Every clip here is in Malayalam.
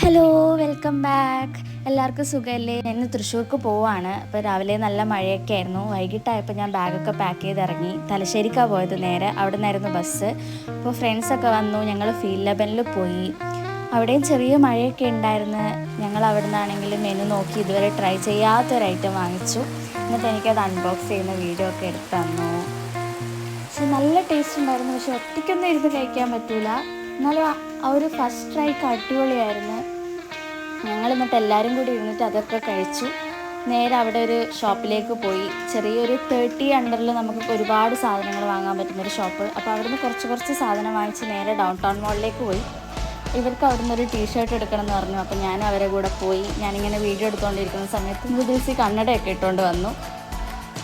Hello, welcome back. എല്ലാവർക്കും സുഖമല്ലേ? ഞാൻ തൃശ്ശൂർക്ക് പോവാണ്. അപ്പോൾ രാവിലെ നല്ല മഴയൊക്കെ ആയിരുന്നു. വൈകിട്ടായപ്പോൾ ഞാൻ ബാഗൊക്കെ പാക്ക് ചെയ്ത് ഇറങ്ങി. തലശ്ശേരിക്കാണ് പോയത്. നേരെ അവിടെ നിന്നായിരുന്നു ബസ്. അപ്പോൾ ഫ്രണ്ട്സൊക്കെ വന്നു. ഞങ്ങൾ ഫീൽ ലെവനിൽ പോയി. അവിടെയും ചെറിയ മഴയൊക്കെ ഉണ്ടായിരുന്നു. ഞങ്ങൾ അവിടെ നിന്നാണെങ്കിൽ മെനു നോക്കി ഇതുവരെ ട്രൈ ചെയ്യാത്തൊരു ഐറ്റം വാങ്ങിച്ചു. എന്നിട്ട് എനിക്കത് അൺബോക്സ് ചെയ്യുന്ന വീഡിയോ ഒക്കെ എടുത്ത് തന്നു. പക്ഷെ നല്ല ടേസ്റ്റ് ഉണ്ടായിരുന്നു. പക്ഷെ ഒറ്റയ്ക്കൊന്നും ഇരുന്ന് കഴിക്കാൻ പറ്റില്ല. എന്നാലും ആ ഒരു ഫസ്റ്റ് ട്രൈക്ക് അടിപൊളിയായിരുന്നു. ഞങ്ങൾ എന്നിട്ട് എല്ലാവരും കൂടി ഇരുന്നിട്ട് അതൊക്കെ കഴിച്ചു. നേരെ അവിടെ ഒരു ഷോപ്പിലേക്ക് പോയി. ചെറിയൊരു 30 അണ്ടറിൽ നമുക്ക് ഒരുപാട് സാധനങ്ങൾ വാങ്ങാൻ പറ്റുന്നൊരു ഷോപ്പ്. അപ്പോൾ അവിടുന്ന് കുറച്ച് സാധനം വാങ്ങിച്ച് നേരെ ഡൗൺ ടൗൺ മോളിലേക്ക് പോയി. ഇവർക്ക് അവിടുന്ന് ഒരു ടീഷർട്ട് എടുക്കണം എന്ന് പറഞ്ഞു. അപ്പോൾ ഞാൻ അവരെ കൂടെ പോയി. ഞാനിങ്ങനെ വീഡിയോ എടുത്തുകൊണ്ടിരിക്കുന്ന സമയത്ത് മുതിൽസി കണ്ണടയൊക്കെ ഇട്ടുകൊണ്ട് വന്നു.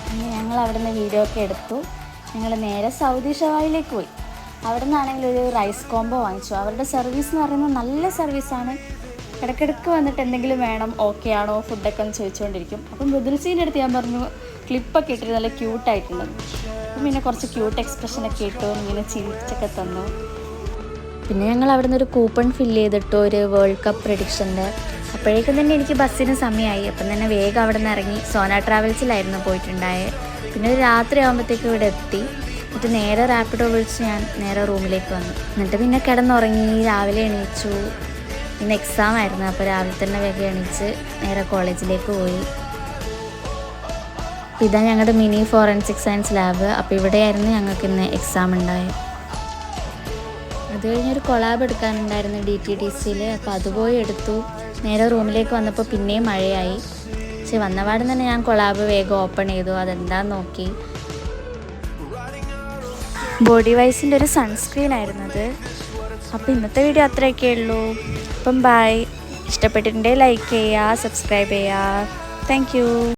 പിന്നെ ഞങ്ങൾ അവിടുന്ന് വീഡിയോ ഒക്കെ എടുത്തു. ഞങ്ങൾ നേരെ സൗദി ഷവായിലേക്ക് പോയി. അവിടെ നിന്നാണെങ്കിൽ ഒരു റൈസ് കോംബോ വാങ്ങിച്ചു. അവരുടെ സർവീസ് എന്ന് പറയുന്നത് നല്ല സർവീസാണ്. ഇടയ്ക്കിടയ്ക്ക് വന്നിട്ട് എന്തെങ്കിലും വേണം, ഓക്കെ ആണോ ഫുഡൊക്കെ എന്ന് ചോദിച്ചുകൊണ്ടിരിക്കും. അപ്പം മൃദുൽസീൻ്റെ അടുത്ത് ഞാൻ പറഞ്ഞു ക്ലിപ്പൊക്കെ ഇട്ടിട്ട് നല്ല ക്യൂട്ടായിട്ടുണ്ടെന്ന്. അപ്പം പിന്നെ കുറച്ച് ക്യൂട്ട് എക്സ്പ്രഷനൊക്കെ ഇട്ടു, ഇങ്ങനെ ചിരിച്ചൊക്കെ തന്നു. പിന്നെ ഞങ്ങൾ അവിടെ നിന്ന് ഒരു കൂപ്പൺ ഫില്ല് ചെയ്തിട്ടു, ഒരു വേൾഡ് കപ്പ് പ്രഡിക്ഷൻ്റെ. അപ്പോഴേക്കും തന്നെ എനിക്ക് ബസ്സിന് സമയമായി. അപ്പം തന്നെ വേഗം അവിടെ നിന്ന് ഇറങ്ങി. സോന ട്രാവൽസിലായിരുന്നു പോയിട്ടുണ്ടായത്. പിന്നെ ഒരു രാത്രി ആകുമ്പോഴത്തേക്കും ഇവിടെ എത്തി. എന്നിട്ട് നേരെ റാപ്പിഡോ വിളിച്ച് ഞാൻ നേരെ റൂമിലേക്ക് വന്നു. എന്നിട്ട് പിന്നെ കിടന്നുറങ്ങി. രാവിലെ എണീച്ചു. ഇന്ന് എക്സാം ആയിരുന്നു. അപ്പോൾ രാവിലെ തന്നെ വേഗം എണീച്ച് നേരെ കോളേജിലേക്ക് പോയി. ഇതാ ഞങ്ങളുടെ മിനി ഫോറൻസിക് സയൻസ് ലാബ്. അപ്പോൾ ഇവിടെയായിരുന്നു ഞങ്ങൾക്ക് ഇന്ന് എക്സാം ഉണ്ടായത്. അത് കഴിഞ്ഞൊരു കൊളാബ് എടുക്കാനുണ്ടായിരുന്നു DTDCയിൽ. അപ്പോൾ അതുപോയി എടുത്തു. നേരെ റൂമിലേക്ക് വന്നപ്പോൾ പിന്നെയും മഴയായി. പക്ഷെ വന്നപാടും തന്നെ ഞാൻ കൊളാബ് വേഗം ഓപ്പൺ ചെയ്തു. അതെന്താന്ന് നോക്കി. ബോഡി വൈസിൻ്റെ ഒരു സൺസ്ക്രീൻ ആയിരുന്നത്. അപ്പോൾ ഇന്നത്തെ വീഡിയോ അത്രയൊക്കെ ഉള്ളൂ. അപ്പം ബൈ. ഇഷ്ടപ്പെട്ടിട്ടുണ്ടെങ്കിൽ ലൈക്ക് ചെയ്യുക, സബ്സ്ക്രൈബ് ചെയ്യുക. Thank you.